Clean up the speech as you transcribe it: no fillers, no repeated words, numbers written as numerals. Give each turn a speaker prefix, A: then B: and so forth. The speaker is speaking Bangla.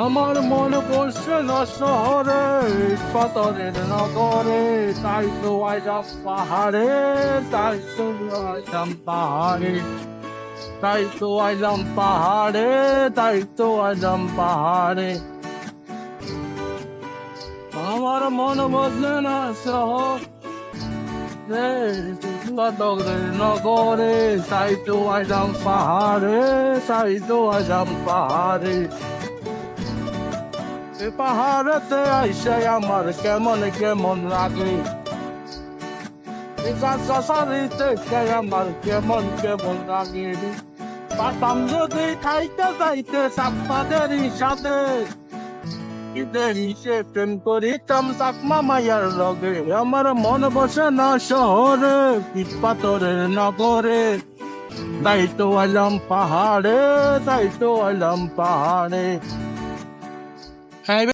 A: আমার মন বসছে না শহরে, পাথরের নগরে, তাই তো আইলাম পাহাড়ে, তাই তো আইলাম পাহাড়ে, তাই তো আইলাম পাহাড়ে, তাই তো আইলাম পাহাড়ে। আমার মন বসছে না শহরে, পাথরের নগরে, তাই তো আইলাম পাহাড়ে, তাই তো আইলাম পাহাড়ে। এ পাহাড়েতে আইসে আমার কেমন কেমন লাগে, এই গাছগাছালিতে আমার কেমন কেমন লাগে। পাতাম যদি খাইতে যাইতে চাকমাদেরই সাথে, ঈদের সে প্রেম করিতাম চাকমা মায়ার লগে। আমার মন বসে না শহরে, পিঠ পাথরের নগরে, তাই তো আইলাম পাহাড়ে, তাই তো আইলাম পাহাড়ে। হ্যাঁ।